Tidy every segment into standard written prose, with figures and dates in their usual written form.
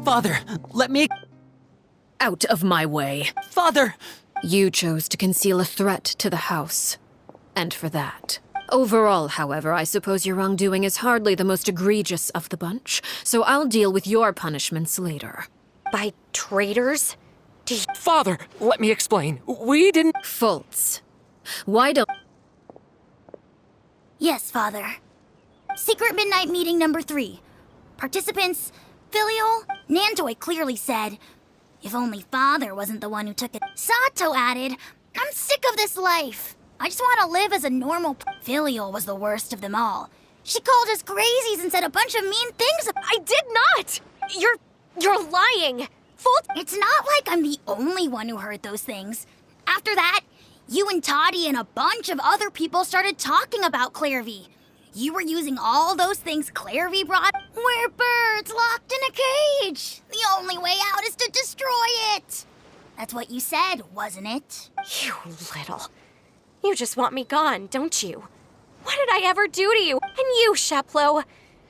Father, let me... Out of my way. Father! You chose to conceal a threat to the house. And for that. Overall, however, I suppose your wrongdoing is hardly the most egregious of the bunch, so I'll deal with your punishments later. By traitors? Father, let me explain. We didn't... Fultz, why don't... Yes, Father. Secret Midnight Meeting number 3. Participants, Filial, Nantoy clearly said, if only Father wasn't the one who took it. Sato added, I'm sick of this life. I just want to live as a normal... Filial was the worst of them all. She called us crazies and said a bunch of mean things. I did not! You're lying! It's not like I'm the only one who heard those things. After that, you and Toddy and a bunch of other people started talking about Clairvy. You were using all those things Clairvy brought. We're birds locked in a cage. The only way out is to destroy it. That's what you said, wasn't it? You little... You just want me gone, don't you? What did I ever do to you? And you, Sheplo?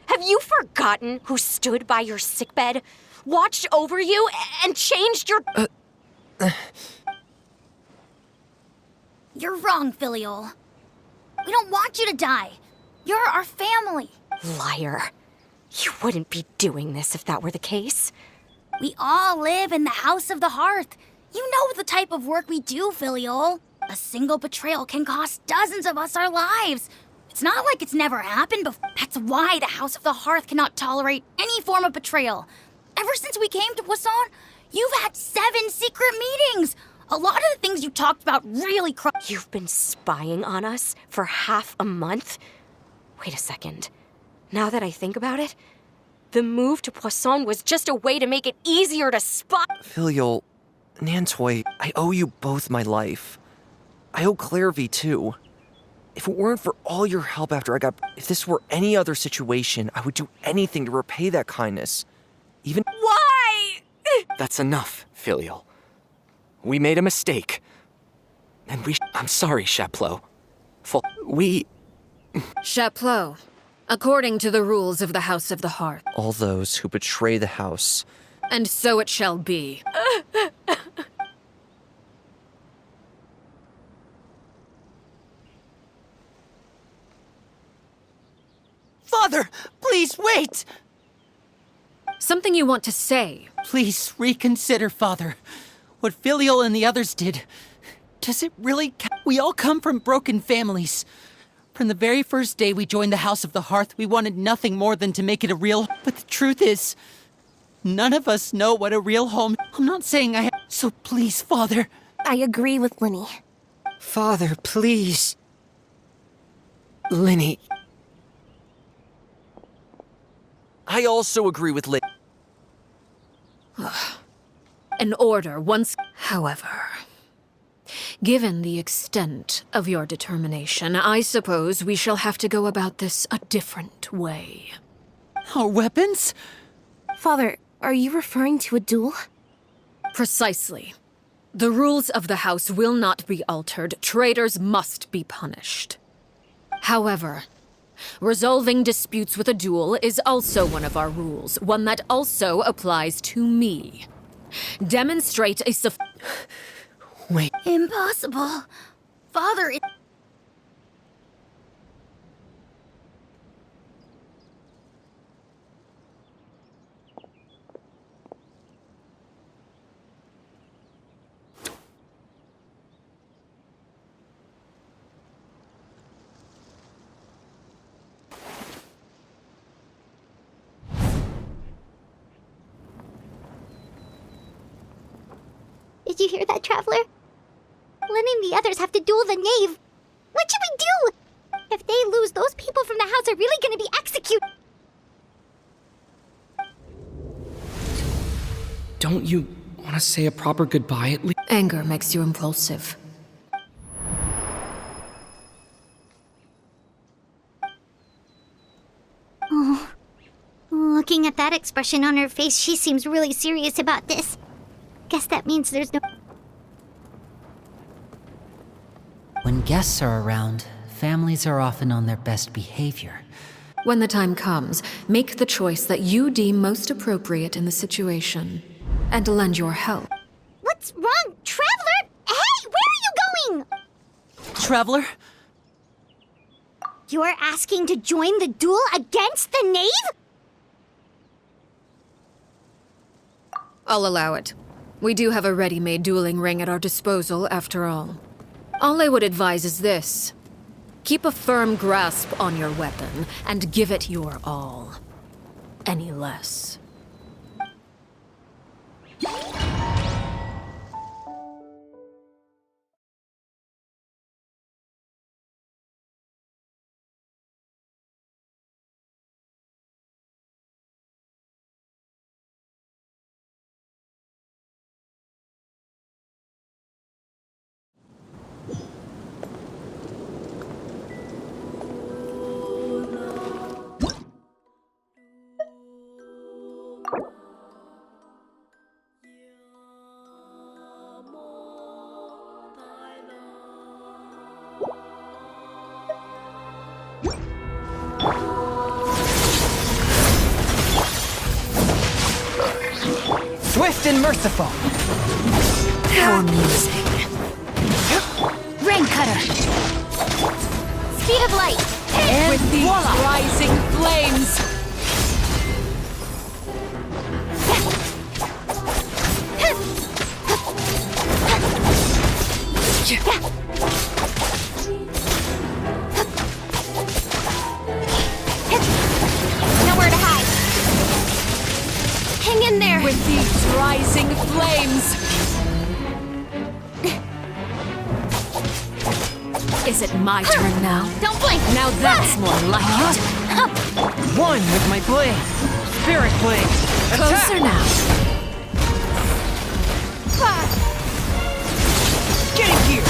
Have you forgotten who stood by your sickbed, watched over you, and changed your... You're wrong, Filial. We don't want you to die. You're our family. Liar. You wouldn't be doing this if that were the case. We all live in the House of the Hearth. You know the type of work we do, Filial. A single betrayal can cost dozens of us our lives. It's not like it's never happened before. That's why the House of the Hearth cannot tolerate any form of betrayal. Ever since we came to Poisson, you've had 7 secret meetings. A lot of the things you talked about really You've been spying on us for half a month? Wait a second. Now that I think about it, the move to Poisson was just a way to make it easier to spy. Filial, Nantoy, I owe you both my life. I owe Clairvy too. If it weren't for all your help after I got... If this were any other situation, I would do anything to repay that kindness. Even... Why? That's enough, Filial. We made a mistake. And I'm sorry, Sheplo. Sheplo, according to the rules of the House of the Hearth. All those who betray the house. And so it shall be. Father, please wait! Something you want to say? Please reconsider, Father. What Filial and the others did. Does it really count? We all come from broken families. From the very first day we joined the House of the Hearth, we wanted nothing more than to make it a real... But the truth is, none of us know what a real home... I'm not saying I have... So please, Father. I agree with Linny. Father, please. Linny. I also agree with Linny. An order once... However, given the extent of your determination, I suppose we shall have to go about this a different way. Our weapons? Father, are you referring to a duel? Precisely. The rules of the house will not be altered. Traitors must be punished. However, resolving disputes with a duel is also one of our rules, one that also applies to me. Demonstrate a Wait. Impossible. Father, Did you hear that, Traveler? Lenny and the others have to duel the knave. What should we do? If they lose, those people from the house are really gonna be executed. Don't you want to say a proper goodbye at least? Anger makes you impulsive. Oh, looking at that expression on her face, she seems really serious about this. Guess that means there's no... When guests are around, families are often on their best behavior. When the time comes, make the choice that you deem most appropriate in the situation, and lend your help. What's wrong, Traveler? Hey, where are you going? Traveler? You're asking to join the duel against the knave? I'll allow it. We do have a ready-made dueling ring at our disposal, after all. All I would advise is this. Keep a firm grasp on your weapon, and give it your all. Any less. Swift and merciful. How amusing. Rain cutter. Speed of light. And With these rising flames, Nowhere to hide. Hang in there. with these rising flames. Is it my turn now? Don't blink. Now that's more like it. one with my blade. Spirit blade. Closer now. Get in here.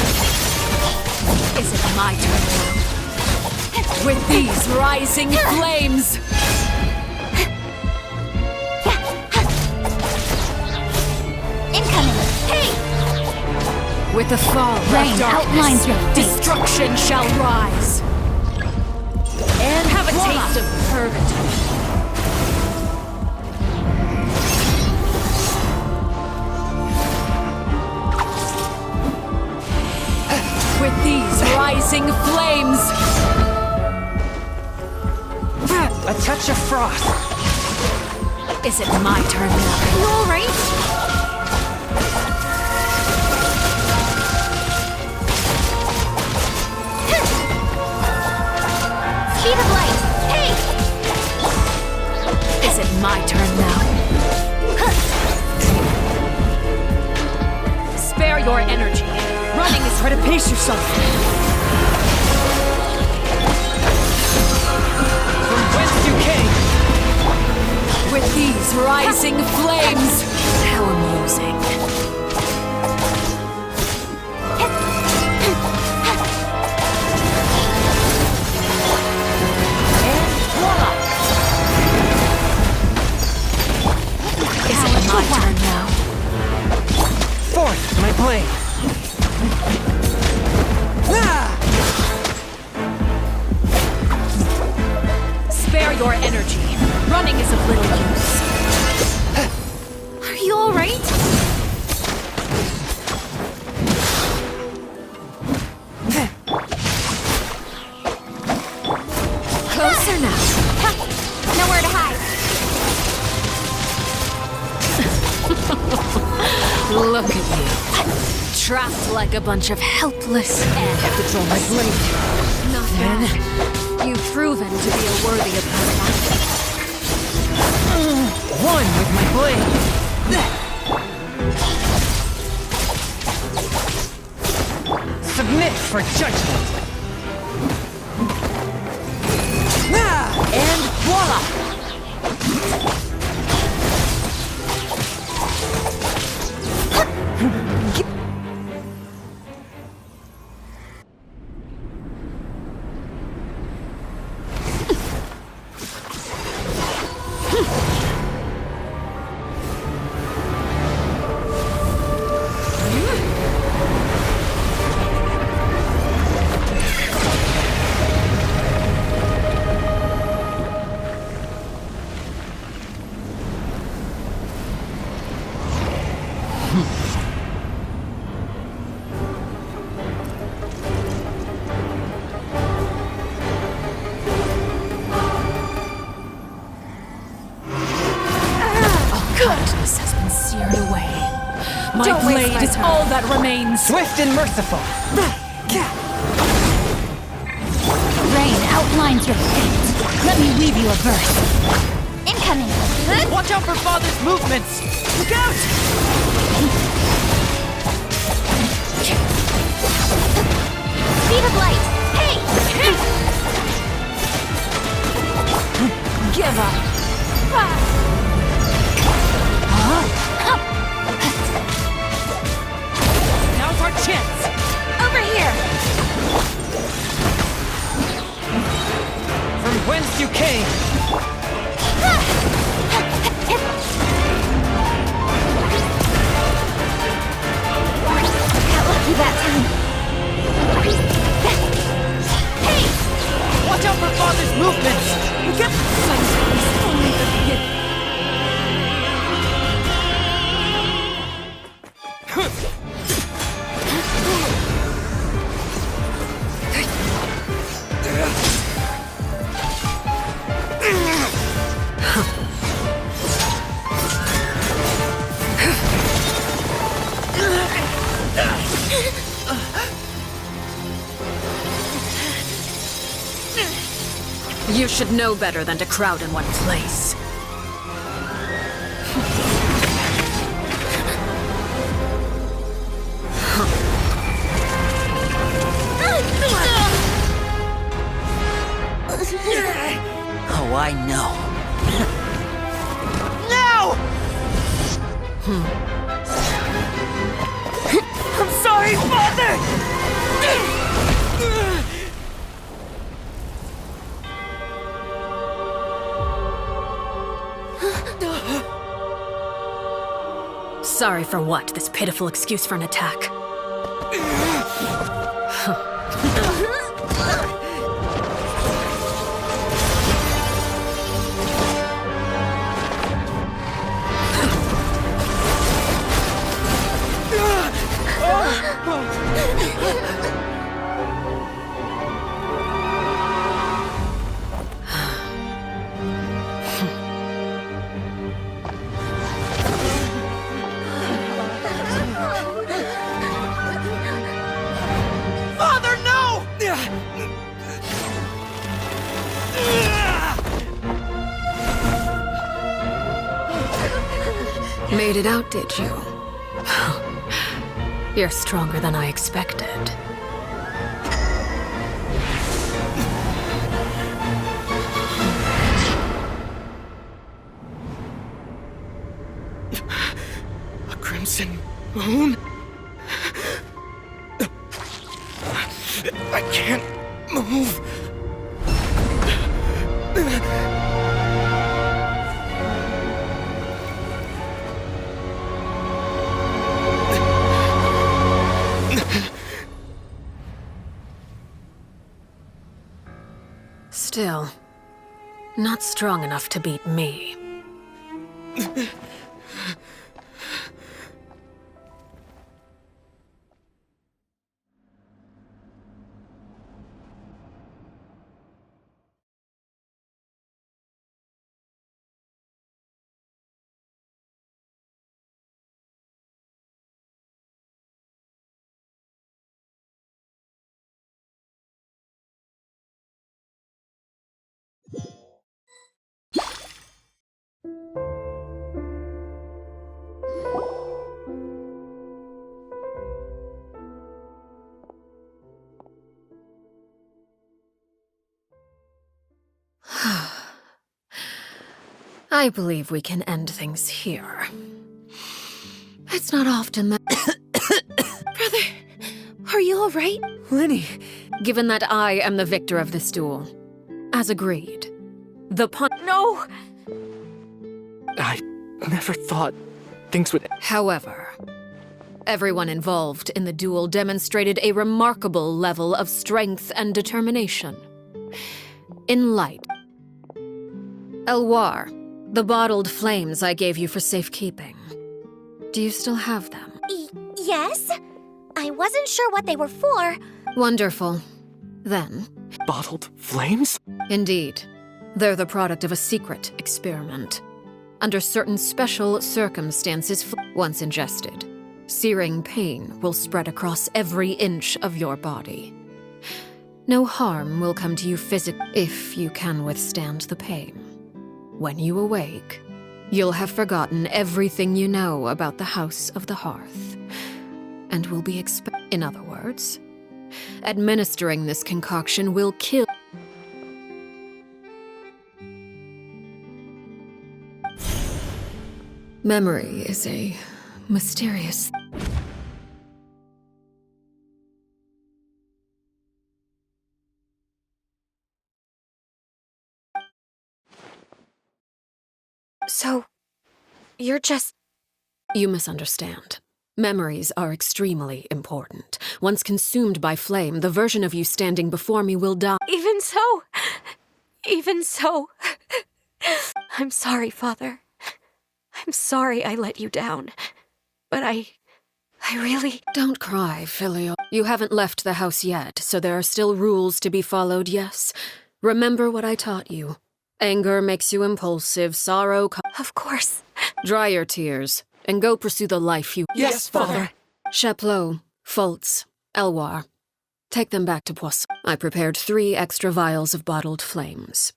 Is it my turn now? With these rising flames. Incoming. Hey! With the fall Rain of darkness, outlines your fate. destruction shall rise. And have a taste of purgatory. With these rising flames, A touch of frost. is it my turn now? You all right? Speed of light. Hey! Is it my turn now? Spare your energy. Running is Try to pace yourself. From whence you came. with these rising flames. How amusing. Is it my turn now? Forth, my blade. Spare your energy. Running is of little use. Are you all right? Closer now. Nowhere to hide. Look at you. Trapped like a bunch of helpless ants. Have to draw my blade. Not bad. You've proven to be a worthy opponent. One with my blade. Submit for judgment. And voila! kindness has been seared away. My Don't waste blade my is time. all that remains. Swift and merciful. Rain outlines your fate. Let me weave you a verse. Incoming. Watch out for Father's movements. Look out! Speed of light. Hey! Give up. Now's our chance. Over here. From whence you came. Got lucky that time. Hey! Watch out for Father's movements. Look out! Sometimes only the beginning. You should know better than to crowd in one place. Oh, I know. No! I'm sorry, Father! Sorry for what? This pitiful excuse for an attack. Father, no! Made it out, did you? You're stronger than I expected. A crimson moon? I can't move. Still, not strong enough to beat me. I believe we can end things here. It's not often that... Brother, are you alright? Linny, Given that I am the victor of this duel, as agreed, the No! I never thought things would. However, everyone involved in the duel demonstrated a remarkable level of strength and determination. In light, Elwar, the bottled flames I gave you for safekeeping. Do you still have them? Yes? I wasn't sure what they were for. Wonderful. Then, Bottled flames? indeed, they're the product of a secret experiment. Under certain special circumstances, once ingested, searing pain will spread across every inch of your body. No harm will come to you physically if you can withstand the pain. When you awake, you'll have forgotten everything you know about the House of the Hearth, and will be in other words, administering this concoction will kill. Memory is a mysterious. So, you're just... You misunderstand. Memories are extremely important. Once consumed by flame, the version of you standing before me will die. Even so... I'm sorry, Father. I'm sorry I let you down. But I really... Don't cry, Filial. You haven't left the house yet, so there are still rules to be followed, yes? Remember what I taught you. Anger makes you impulsive, sorrow... Of course. Dry your tears, and go pursue the life you... Yes, Father. Chaplot, Fultz, Elwar. Take them back to Poisson. I prepared 3 extra vials of bottled flames.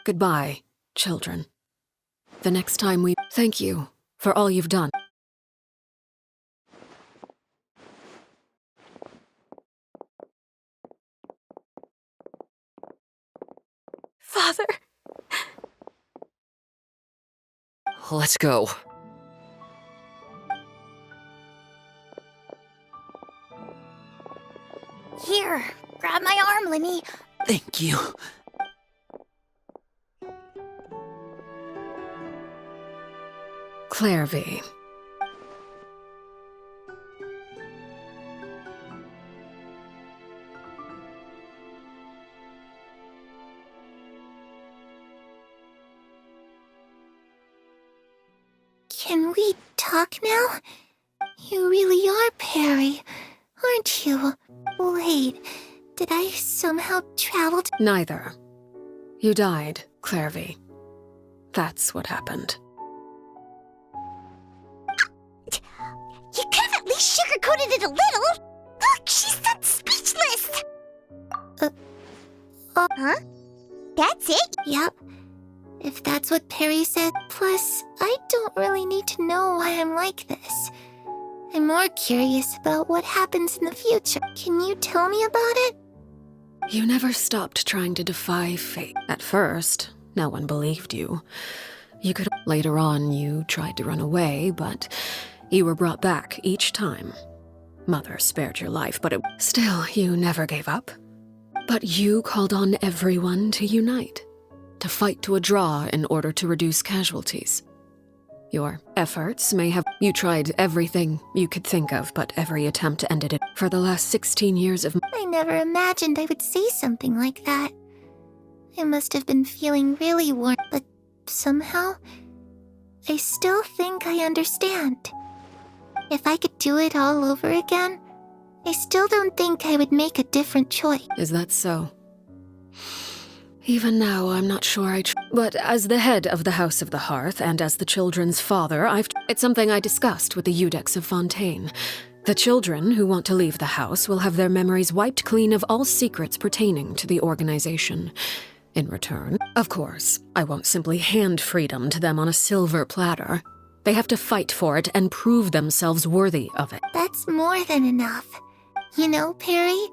Goodbye, children. The next time we... Thank you for all you've done. Father. Let's go. Here, grab my arm, Linny. Thank you. Clairvy. Can we talk now? You really are Perry, aren't you? Wait, did I somehow travel to... Neither. You died, Clairvy. That's what happened. You could have at least sugarcoated it a little. Look, she's done speechless. Huh? That's it? Yep. If that's what Perry said. Plus, I don't really need to know why I'm like this. I'm more curious about what happens in the future. Can you tell me about it? You never stopped trying to defy fate. At first, no one believed you. You could... Later on, you tried to run away, but you were brought back each time. Mother spared your life, but still, you never gave up. But you called on everyone to unite, to fight to a draw in order to reduce casualties. Your efforts may have... You tried everything you could think of, but every attempt ended it. For the last 16 years of... I never imagined I would say something like that. I must have been feeling really warm, but somehow, I still think I understand. If I could do it all over again, I still don't think I would make a different choice. Is that so? Even now, I'm not sure But as the head of the House of the Hearth, and as the children's father, It's something I discussed with the Eudex of Fontaine. The children who want to leave the house will have their memories wiped clean of all secrets pertaining to the organization. In return, of course, I won't simply hand freedom to them on a silver platter. They have to fight for it and prove themselves worthy of it. That's more than enough. You know, Perry,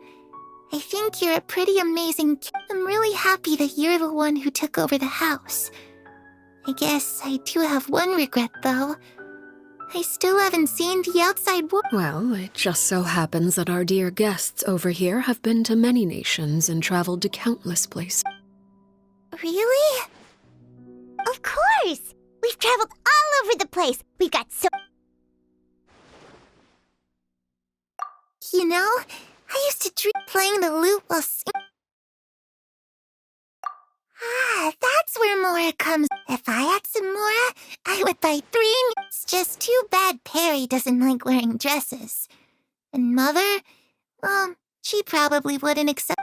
I think you're a pretty amazing kid. I'm really happy that you're the one who took over the house. I guess I do have one regret, though. I still haven't seen the outside world. Well, it just so happens that our dear guests over here have been to many nations and traveled to countless places. Really? Of course. We've traveled all over the place. We've got so... You know, I used to dream playing the lute while that's where Mora comes. If I had some Mora, I would buy 3. It's just too bad Perry doesn't like wearing dresses. And Mother, well, she probably wouldn't accept...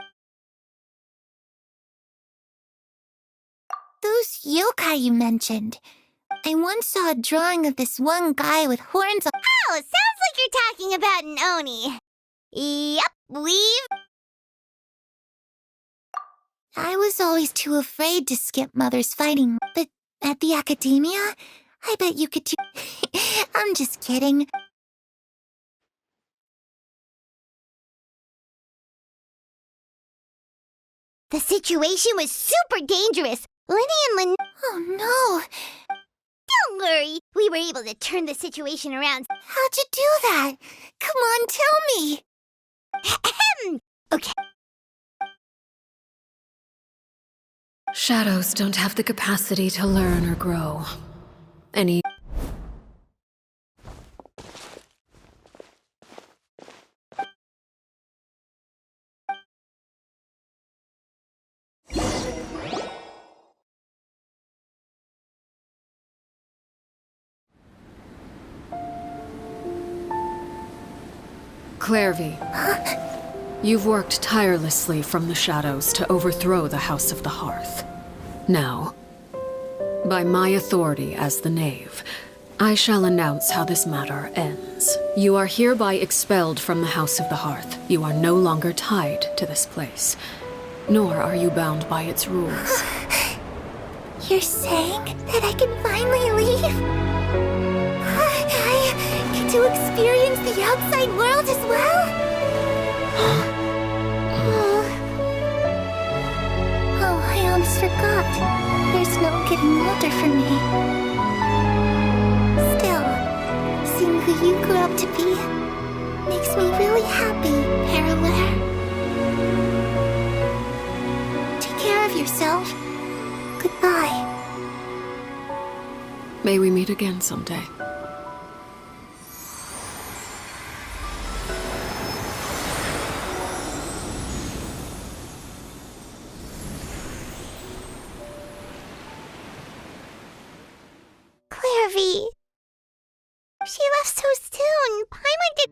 Those yokai you mentioned, I once saw a drawing of this one guy with horns on. Oh, sounds like you're talking about an Oni. Yep, we've... I was always too afraid to skip Mother's fighting, but at the academia, I bet you could do. I'm just kidding. The situation was super dangerous. Lenny and Lynn... Oh no! Don't worry, we were able to turn the situation around. How'd you do that? Come on, tell me! Okay. Shadows don't have the capacity to learn or grow. Any... Clairvy, you've worked tirelessly from the shadows to overthrow the House of the Hearth. Now, by my authority as the Knave, I shall announce how this matter ends. You are hereby expelled from the House of the Hearth. You are no longer tied to this place, nor are you bound by its rules. You're saying that I can finally leave? I get to experience the outside world as well? Oh, I almost forgot. There's no getting older for me. Still, seeing who you grew up to be makes me really happy, Parallel. Take care of yourself. Goodbye. May we meet again someday. Clairvy. She left so soon. Paimon did...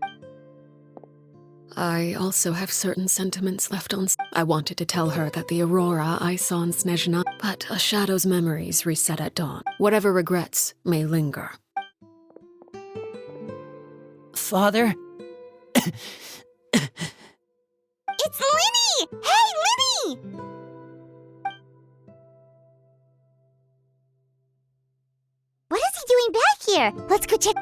I also have certain sentiments left on. I wanted to tell her that the aurora I saw in Snezhna, but a shadow's memories reset at dawn. Whatever regrets may linger. Father? It's Linny! Hey, Linny! What is he doing back here? Let's go check...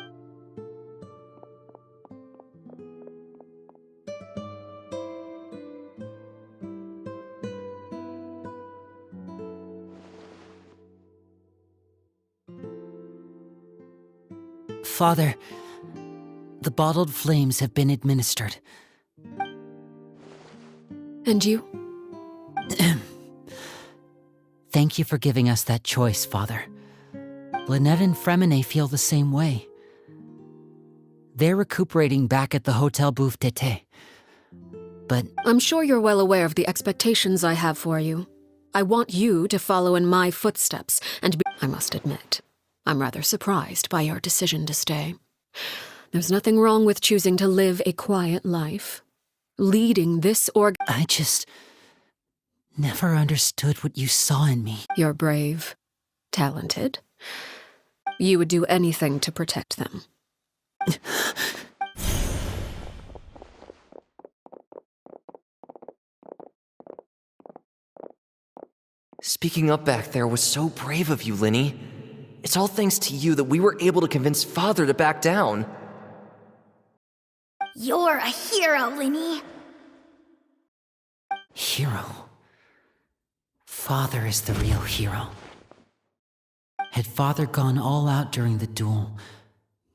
Father, the bottled flames have been administered. And you? Thank you for giving us that choice, Father. Lynette and Fremine feel the same way. They're recuperating back at the Hotel Bouffe d'été. But I'm sure you're well aware of the expectations I have for you. I want you to follow in my footsteps, and I must admit, I'm rather surprised by your decision to stay. There's nothing wrong with choosing to live a quiet life. Leading this I just never understood what you saw in me. You're brave, talented. You would do anything to protect them. Speaking up back there was so brave of you, Linny. It's all thanks to you that we were able to convince Father to back down. You're a hero, Linny. Hero? Father is the real hero. Had Father gone all out during the duel,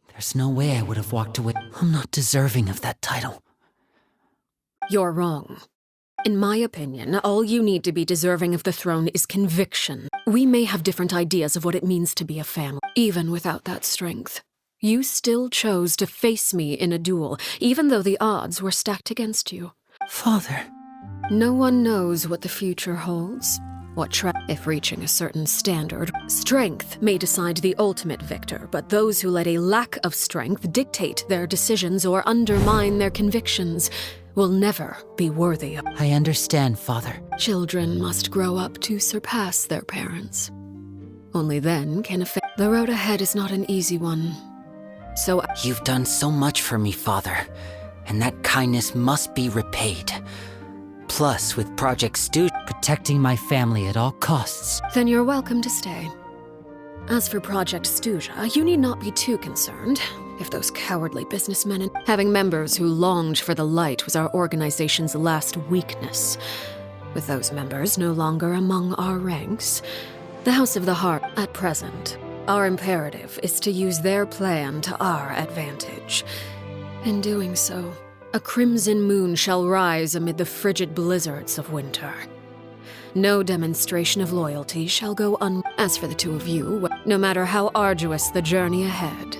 there's no way I would have walked away. I'm not deserving of that title. You're wrong. In my opinion, all you need to be deserving of the throne is conviction. We may have different ideas of what it means to be a family. Even without that strength, you still chose to face me in a duel, even though the odds were stacked against you. Father. No one knows what the future holds. If reaching a certain standard, strength may decide the ultimate victor, but those who let a lack of strength dictate their decisions or undermine their convictions will never be worthy of. I understand, Father. Children must grow up to surpass their parents. Only then can The road ahead is not an easy one. So You've done so much for me, Father, and that kindness must be repaid. Plus, with Project Stooge, protecting my family at all costs. then you're welcome to stay. As for Project Stooja, you need not be too concerned. If those cowardly businessmen and having members who longed for the light was our organization's last weakness. With those members no longer among our ranks, the House of the Heart, at present, our imperative is to use their plan to our advantage. In doing so, a crimson moon shall rise amid the frigid blizzards of winter. No demonstration of loyalty shall go As for the two of you, no matter how arduous the journey ahead,